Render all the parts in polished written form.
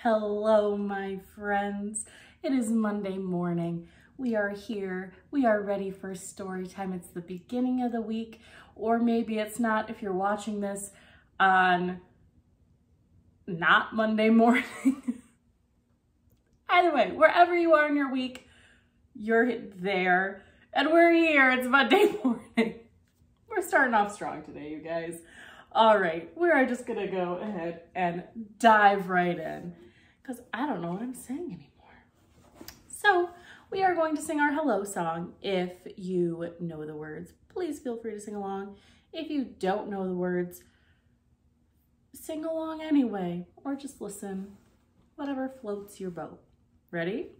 Hello, my friends. It is Monday morning. We are here. We are ready for story time. It's the beginning of the week, or maybe it's not if you're watching this on not Monday morning. Either way, wherever you are in your week, you're there. And we're here. It's Monday morning. We're starting off strong today, you guys. All right, we are just gonna go ahead and dive right in because I don't know what I'm saying anymore. So we are going to sing our hello song. If you know the words, please feel free to sing along. If you don't know the words, sing along anyway, or just listen, whatever floats your boat. Ready?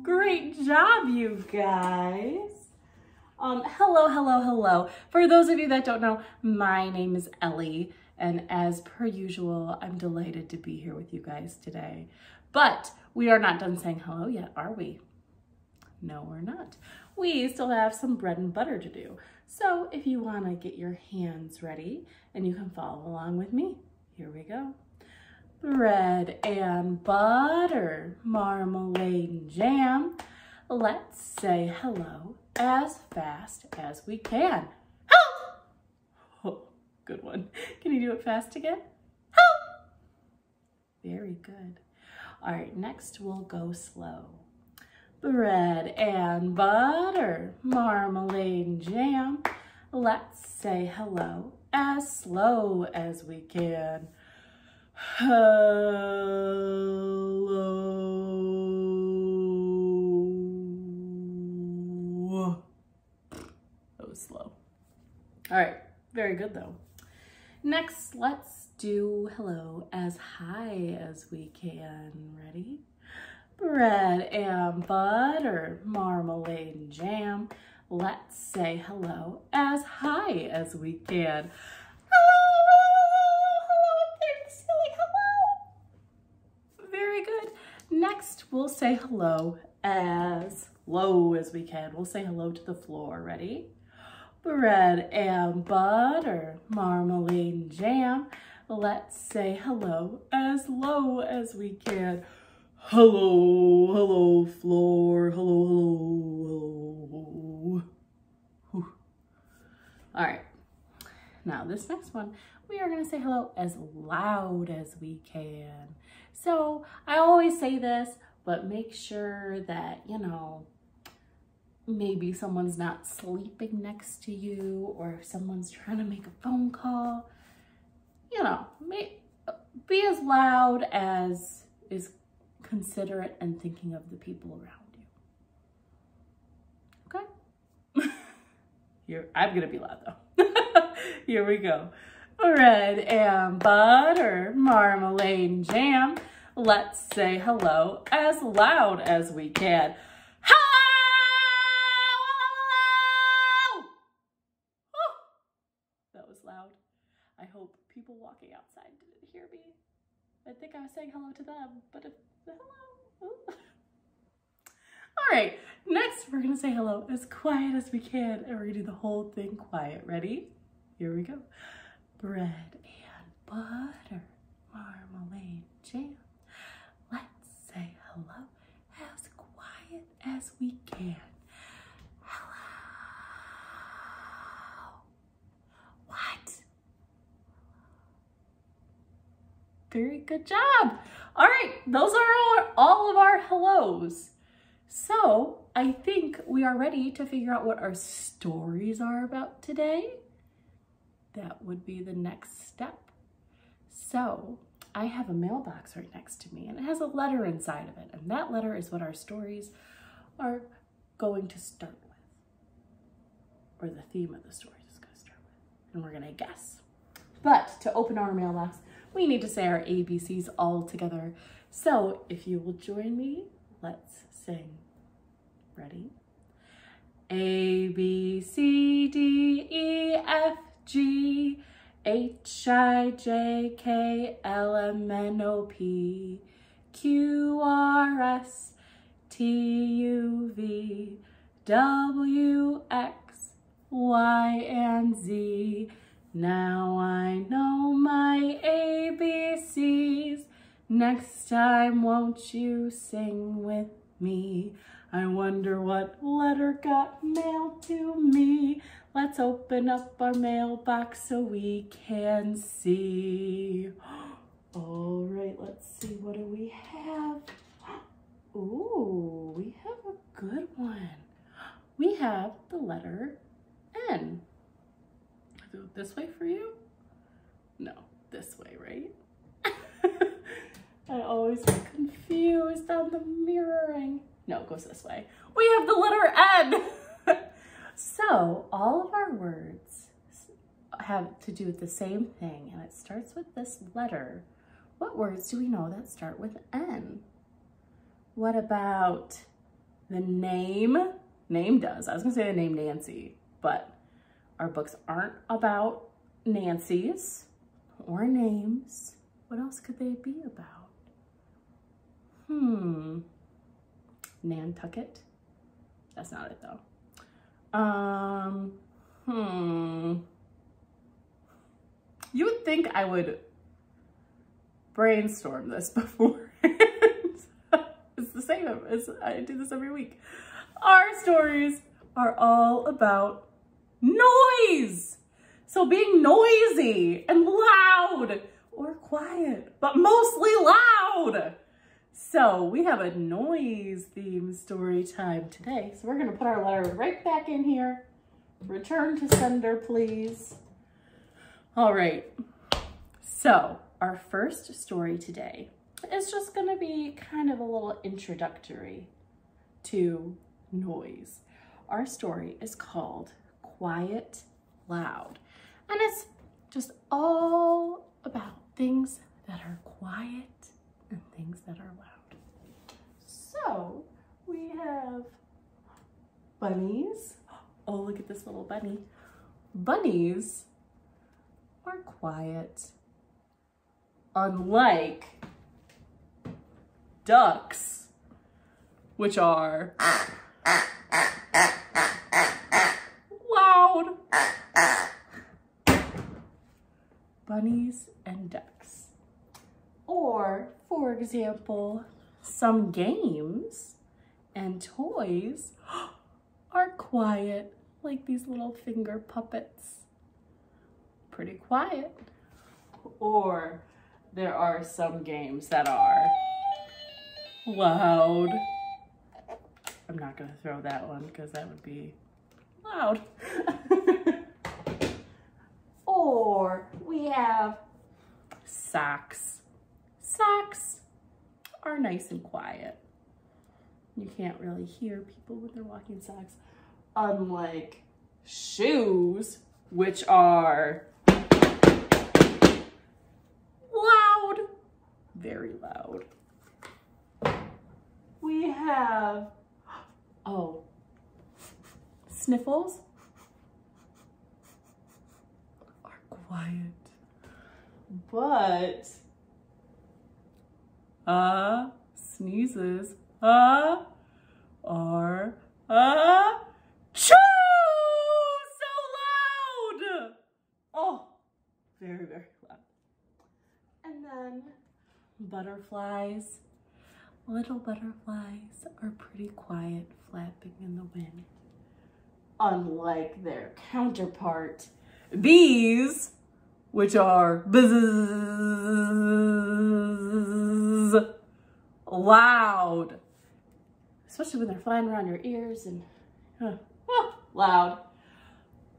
Great job, you guys. Hello. For those of you that don't know, my name is Ellie, and as per usual, I'm delighted to be here with you guys today. But we are not done saying hello yet, are we? No, we're not. We still have some bread and butter to do. So if you want to get your hands ready and you can follow along with me, here we go. Bread and butter, marmalade and jam. Let's say hello as fast as we can. Hello! Oh, good one. Can you do it fast again? Hello! Very good. All right, next we'll go slow. Bread and butter, marmalade and jam. Let's say hello as slow as we can. Hello. That was slow. All right, very good though. Next, let's do hello as high as we can. Ready? Bread and butter, marmalade and jam. Let's say hello as high as we can. Next, we'll say hello as low as we can. We'll say hello to the floor. Ready? Bread and butter, marmalade and jam. Let's say hello as low as we can. Hello floor. Hello. Whew. All right. Now this next one, we are going to say hello as loud as we can. So I always say this, but make sure that, maybe someone's not sleeping next to you, or if someone's trying to make a phone call, be as loud as is considerate and thinking of the people around you. Okay? I'm going to be loud though. Here we go. Bread and butter, marmalade and jam. Let's say hello as loud as we can. Hello! Oh, that was loud. I hope people walking outside didn't hear me. I think I was saying hello to them, but hello. All right, next we're gonna say hello as quiet as we can, and we're gonna do the whole thing quiet. Ready? Here we go. Bread and butter, marmalade, jam. Let's say hello as quiet as we can. Hello. What? Very good job. All right, those are all of our hellos. So I think we are ready to figure out what our stories are about today. That would be the next step. So I have a mailbox right next to me and it has a letter inside of it. And that letter is what our stories are going to start with. Or the theme of the stories is going to start with. And we're going to guess. But to open our mailbox, we need to say our ABCs all together. So if you will join me, let's sing. Ready? A, B, C, D, E, F, G, H, I, J, K, L, M, N, O, P, Q, R, S, T, U, V, W, X, Y, and Z. Now I know my ABCs. Next time, won't you sing with me? I wonder what letter got mailed to me. Let's open up our mailbox so we can see. All right, let's see. What do we have? Ooh, we have a good one. We have the letter N. Do it this way for you? No, this way, right? I always get confused on the mirroring. No, it goes this way. We have the letter N. So all of our words have to do with the same thing, and it starts with this letter. What words do we know that start with N? What about the name? Name does. I was gonna say the name Nancy, but our books aren't about Nancy's or names. What else could they be about? Nantucket? That's not it though. You would think I would brainstorm this before. It's the same as I do this every week. Our stories are all about noise. So being noisy and loud or quiet, but mostly loud. So we have a noise themed story time today. So we're gonna put our letter right back in here. Return to sender, please. All right, so our first story today is just gonna be kind of a little introductory to noise. Our story is called Quiet Loud, and it's just all about things that are quiet and things that are loud. So we have bunnies. Oh, look at this little bunny. Bunnies are quiet, unlike ducks, which are loud. Bunnies and ducks. Or, for example, some games and toys are quiet, like these little finger puppets. Pretty quiet. Or there are some games that are loud. I'm not gonna throw that one because that would be loud. Or we have socks. Socks are nice and quiet. You can't really hear people when they're walking socks. Unlike shoes, which are loud, very loud. We have, sniffles are quiet, but sneezes are choo, so loud. Oh, very, very loud. And then butterflies. Little butterflies are pretty quiet, flapping in the wind. Unlike their counterpart, bees, which are buzz, loud, especially when they're flying around your ears and loud.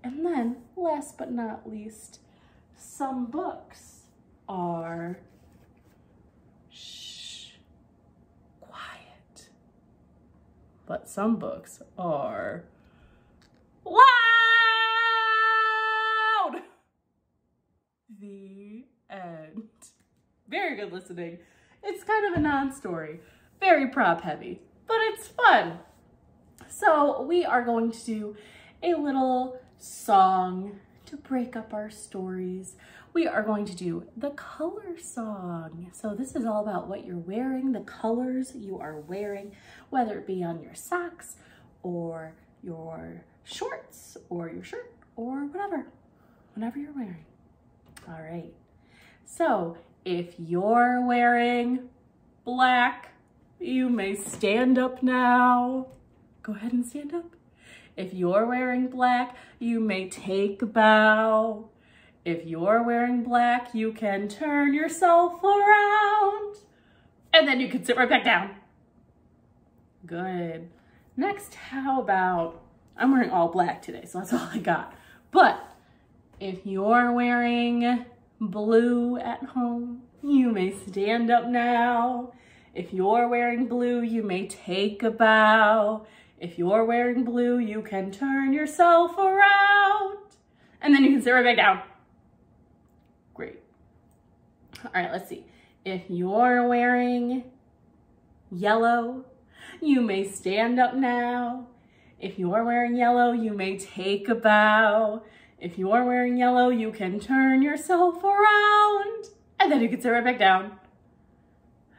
And then, last but not least, some books are quiet, but some books are loud. The end. Very good listening. It's kind of a non-story, very prop heavy, but it's fun. So we are going to do a little song to break up our stories. We are going to do the color song. So this is all about what you're wearing, the colors you are wearing, whether it be on your socks or your shorts or your shirt or whatever you're wearing. All right. So if you're wearing black, you may stand up now. Go ahead and stand up. If you're wearing black, you may take a bow. If you're wearing black, you can turn yourself around. And then you can sit right back down. Good. Next, how about, I'm wearing all black today, so that's all I got. But if you're wearing blue at home, you may stand up now. If you're wearing blue, you may take a bow. If you're wearing blue, you can turn yourself around. And then you can sit right back down. Great. All right, let's see. If you're wearing yellow, you may stand up now. If you're wearing yellow, you may take a bow. If you're wearing yellow, you can turn yourself around. And then you can sit right back down.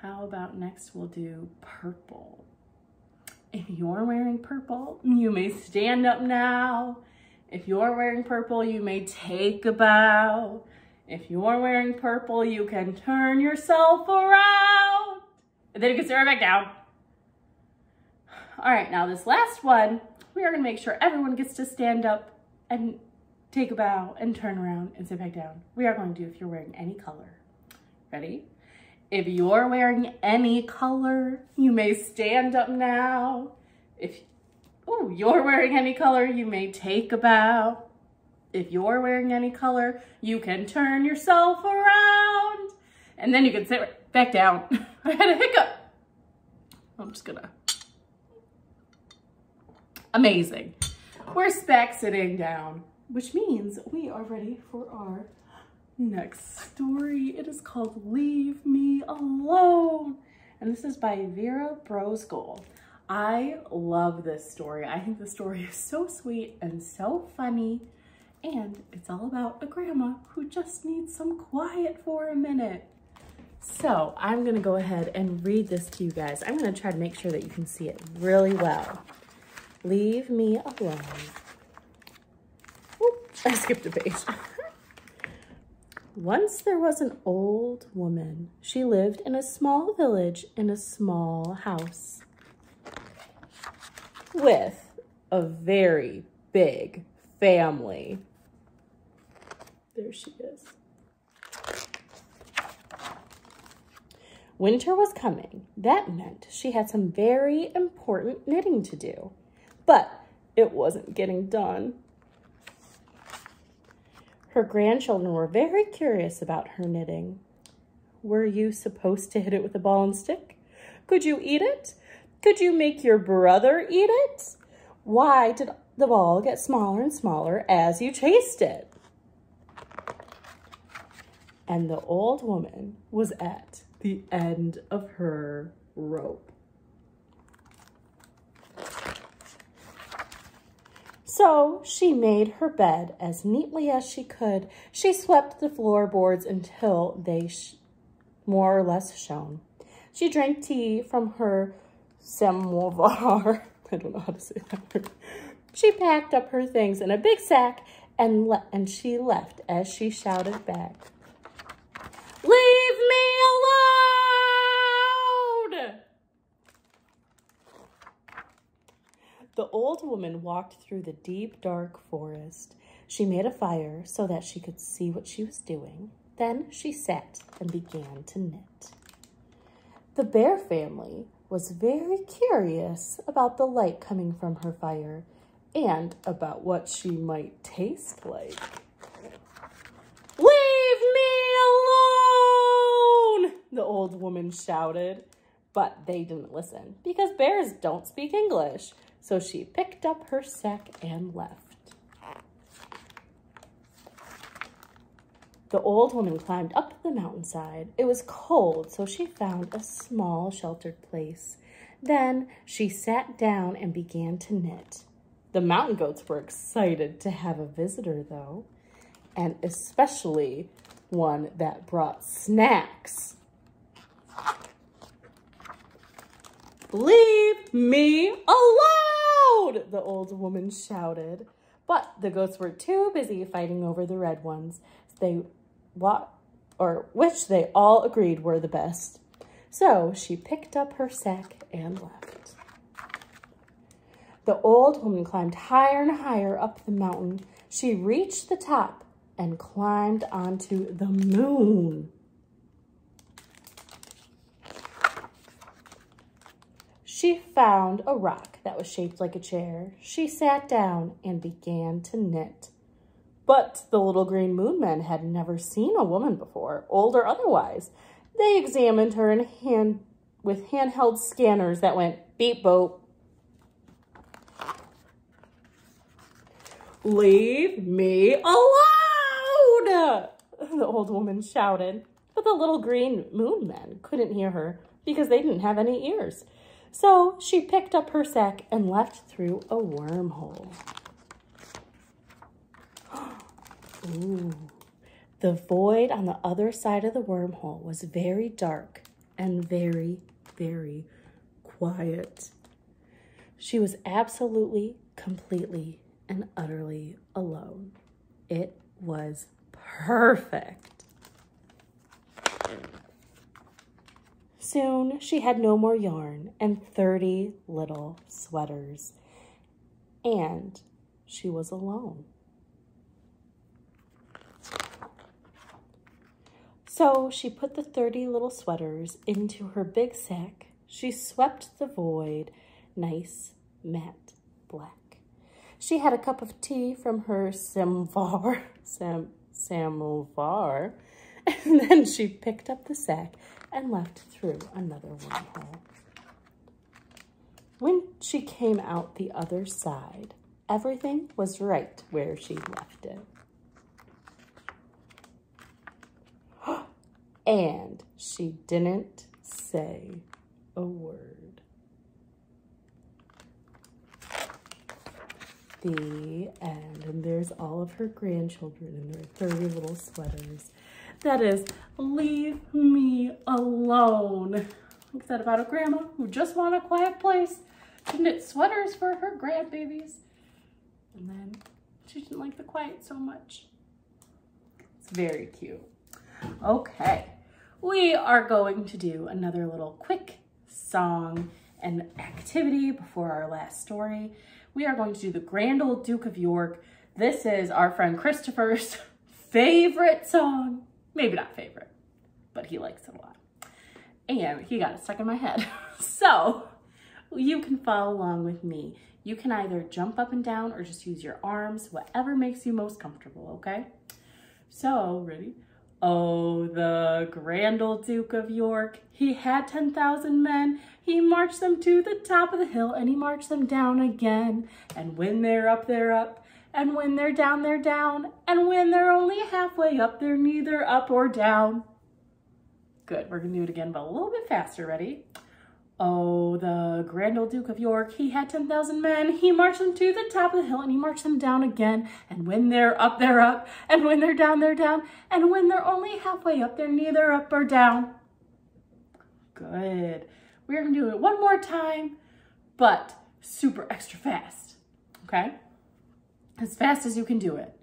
How about next we'll do purple. If you're wearing purple, you may stand up now. If you're wearing purple, you may take a bow. If you're wearing purple, you can turn yourself around. And then you can sit right back down. All right, now this last one, we are gonna make sure everyone gets to stand up and take a bow and turn around and sit back down. We are going to do if you're wearing any color. Ready? If you're wearing any color, you may stand up now. If you're wearing any color, you may take a bow. If you're wearing any color, you can turn yourself around. And then you can sit back down. I had a hiccup. I'm just gonna. Amazing. We're back sitting down, which means we are ready for our next story. It is called Leave Me Alone. And this is by Vera Brosgol. I love this story. I think the story is so sweet and so funny. And it's all about a grandma who just needs some quiet for a minute. So I'm gonna go ahead and read this to you guys. I'm gonna try to make sure that you can see it really well. Leave me alone. Oops, I skipped a page. Once there was an old woman. She lived in a small village in a small house with a very big family. There she is. Winter was coming. That meant she had some very important knitting to do, but it wasn't getting done. Her grandchildren were very curious about her knitting. Were you supposed to hit it with a ball and stick? Could you eat it? Could you make your brother eat it? Why did the ball get smaller and smaller as you chased it? And the old woman was at the end of her rope. So she made her bed as neatly as she could. She swept the floorboards until they more or less shone. She drank tea from her samovar. I don't know how to say that word. She packed up her things in a big sack and she left as she shouted back, "Leave me alone!" The old woman walked through the deep, dark forest. She made a fire so that she could see what she was doing. Then she sat and began to knit. The bear family was very curious about the light coming from her fire and about what she might taste like. "Leave me alone!" the old woman shouted. But they didn't listen because bears don't speak English. So she picked up her sack and left. The old woman climbed up the mountainside. It was cold, so she found a small sheltered place. Then she sat down and began to knit. The mountain goats were excited to have a visitor, though, and especially one that brought snacks. "Leave me alone!" the old woman shouted. But the goats were too busy fighting over the red ones, which they all agreed were the best. So she picked up her sack and left. The old woman climbed higher and higher up the mountain. She reached the top and climbed onto the moon. She found a rock that was shaped like a chair. She sat down and began to knit. But the little green moon men had never seen a woman before, old or otherwise. They examined her with handheld scanners that went beep boop. "Leave me alone!" the old woman shouted. But the little green moon men couldn't hear her because they didn't have any ears. So she picked up her sack and left through a wormhole. Ooh. The void on the other side of the wormhole was very dark and very, very quiet. She was absolutely, completely, and utterly alone. It was perfect. Soon she had no more yarn and 30 little sweaters, and she was alone. So she put the 30 little sweaters into her big sack. She swept the void, nice, matte black. She had a cup of tea from her samovar, and then she picked up the sack and left through another wormhole. When she came out the other side, everything was right where she left it. And she didn't say a word. The end. And there's all of her grandchildren in their 30 little sweaters. That is, leave me alone. Like that about a grandma who just wanted a quiet place to knit sweaters for her grandbabies. And then she didn't like the quiet so much. It's very cute. Okay, we are going to do another little quick song and activity before our last story. We are going to do the Grand Old Duke of York. This is our friend Christopher's favorite song. Maybe not favorite, but he likes it a lot. And he got it stuck in my head. So you can follow along with me. You can either jump up and down or just use your arms, whatever makes you most comfortable, okay? So, ready? Oh, the Grand Old Duke of York, he had 10,000 men. He marched them to the top of the hill and he marched them down again. And when they're up, they're up. And when they're down, they're down. And when they're only halfway up, they're neither up or down. Good, we're gonna do it again, but a little bit faster. Ready? Oh, the Grand Old Duke of York, he had 10,000 men. He marched them to the top of the hill and he marched them down again. And when they're up, they're up. And when they're down, they're down. And when they're only halfway up, they're neither up or down. Good. We're gonna do it one more time, but super extra fast, okay? As fast as you can do it.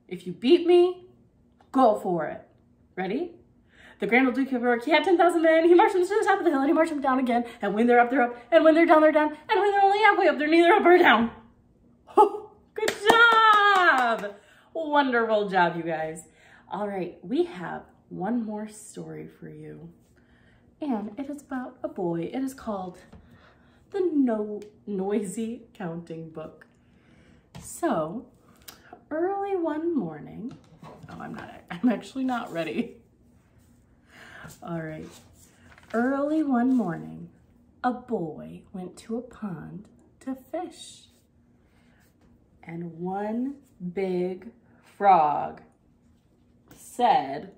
If you beat me, go for it. Ready? The Grand Old Duke of York, he had 10,000 men. He marched them to the top of the hill and he marched them down again. And when they're up, they're up. And when they're down, they're down. And when they're only halfway up, they're neither up or down. Oh, good job. Wonderful job, you guys. All right, we have one more story for you. and it is about a boy. It is called The Noisy Counting Book. So, early one morning, I'm actually not ready. All right. Early one morning, a boy went to a pond to fish. And one big frog said,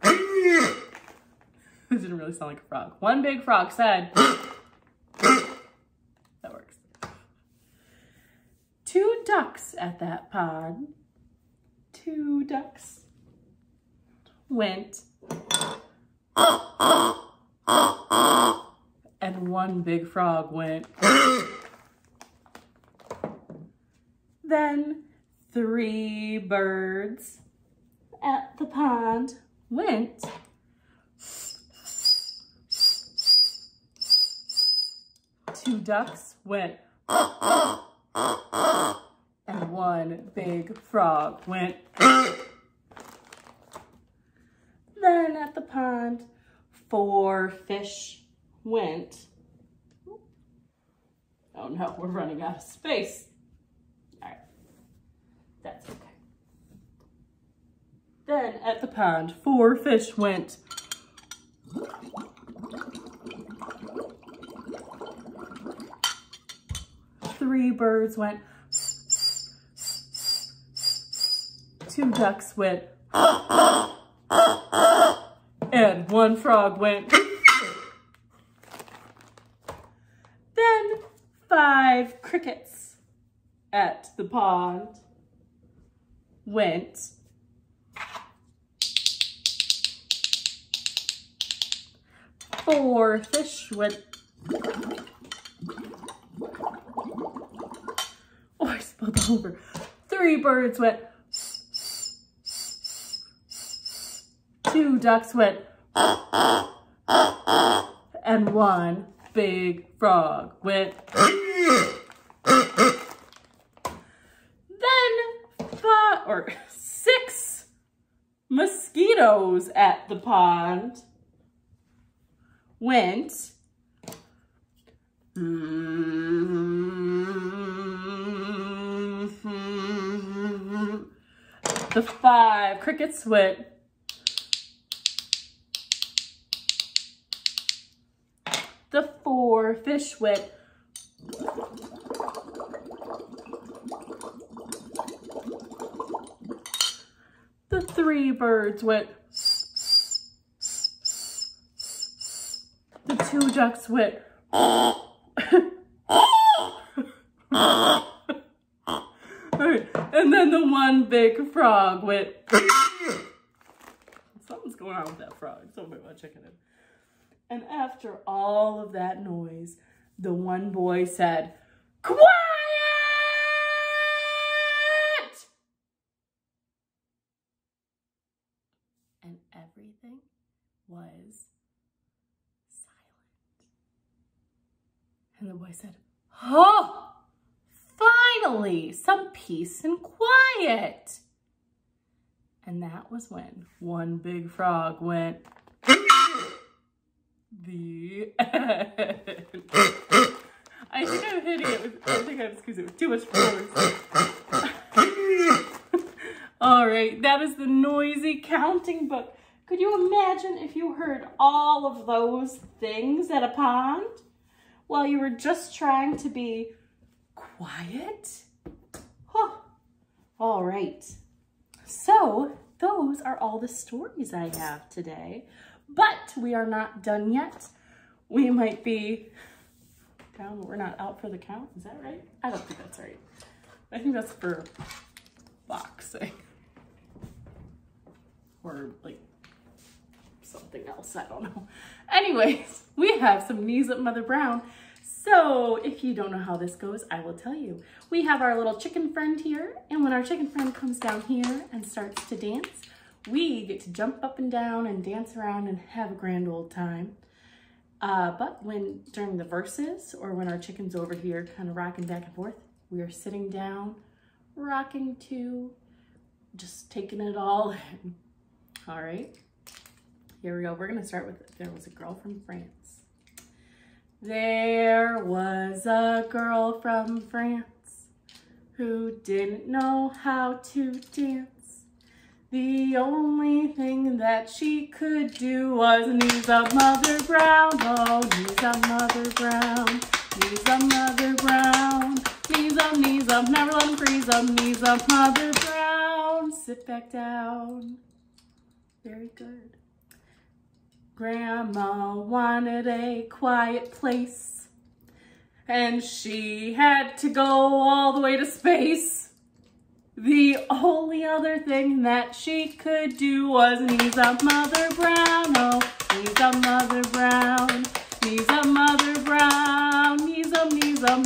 it didn't really sound like a frog. One big frog said, that works. Two ducks at that pond, two ducks went, and one big frog went. Then three birds at the pond went. Two ducks went. And one big frog went. Then at the pond, four fish went. Oh no, we're running out of space. All right, that's okay. Then at the pond, four fish went. Three birds went. Two ducks went. And one frog went. Then five crickets at the pond went. Four fish went. Oh, I spilled over. Three birds went. Two ducks went. And one big frog went. Then six mosquitoes at the pond went. The five crickets went. The four fish went. The three birds went. The two ducks went. And then the one big frog went. Something's going on with that frog. Somebody want to check it in. And after all of that noise, the one boy said, "Quiet!" And everything was silent. And the boy said, "Oh, finally, some peace and quiet." And that was when one big frog went. The end. I think I'm hitting it with, I think I'm excusing it with too much force. All right, that is the Noisy Counting Book. Could you imagine if you heard all of those things at a pond while you were just trying to be quiet? Huh. All right. So those are all the stories I have today. But we are not done yet. We might be down, we're not out for the count. Is that right? I don't think that's right. I think that's for boxing. Or like something else, I don't know. Anyways, we have some Knees Up Mother Brown. So if you don't know how this goes, I will tell you. We have our little chicken friend here, and when our chicken friend comes down here and starts to dance, we get to jump up and down and dance around and have a grand old time. But during the verses, or when our chicken's over here kind of rocking back and forth, we are sitting down, rocking to, just taking it all in. All right. Here we go. We're going to start with There Was a Girl from France. There was a girl from France who didn't know how to dance. The only thing that she could do was knees up, Mother Brown. Oh, knees up, Mother Brown. Knees up, Mother Brown. Knees up, never let them freeze up. Knees up, Mother Brown. Sit back down. Very good. Grandma wanted a quiet place, and she had to go all the way to space. The only other thing that she could do was knees up, Mother Brown. Oh, knees up, Mother Brown. Knees up, Mother Brown. Knees up,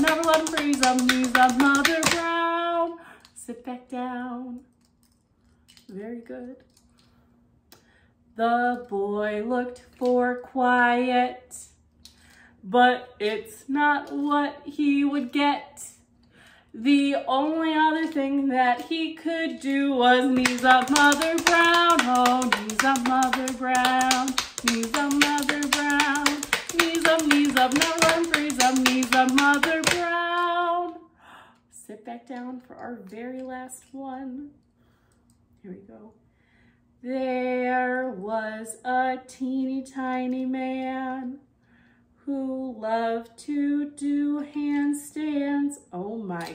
never let them freeze up. Knees up, Mother Brown. Sit back down. Very good. The boy looked for quiet, but it's not what he would get. The only other thing that he could do was knees up, Mother Brown. Oh, knees up, Mother Brown. Knees up, Mother Brown. Knees up, never let him freeze up. Knees up, Mother Brown. Sit back down for our very last one. Here we go. There was a teeny tiny man who loved to do handstands. Oh my.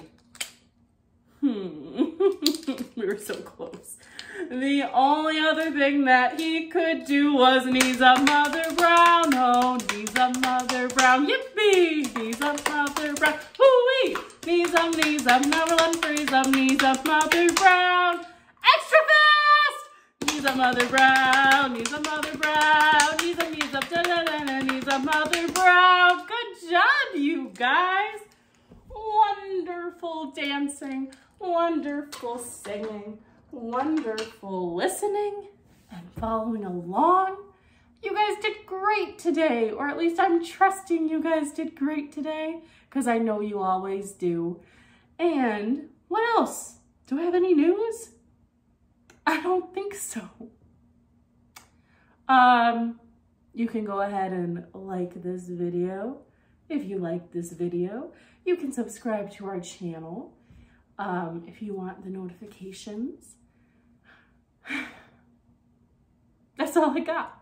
We were so close. The only other thing that he could do was knees up, Mother Brown. Oh, knees up, Mother Brown. Yippee! Knees up, Mother Brown. Woo-wee! Knees up, never let them freeze up. Knees up, Mother Brown. Extra fast! Knees up, Mother Brown. Knees up, Mother Brown. Knees up, da-da-da-da. Knees up, Mother Brown. Good job, you guys. Wonderful dancing, wonderful singing, wonderful listening and following along. You guys did great today, or at least I'm trusting you guys did great today, because I know you always do. And what else? Do I have any news? I don't think so. You can go ahead and like this video. If you like this video, you can subscribe to our channel if you want the notifications. That's all I got.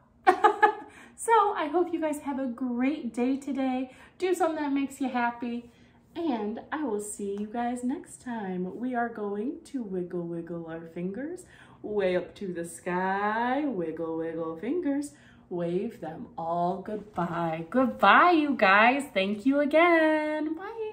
So I hope you guys have a great day today. Do something that makes you happy. And I will see you guys next time. We are going to wiggle, wiggle our fingers way up to the sky. Wiggle, wiggle fingers. Wave them all goodbye. Goodbye, you guys. Thank you again. Bye.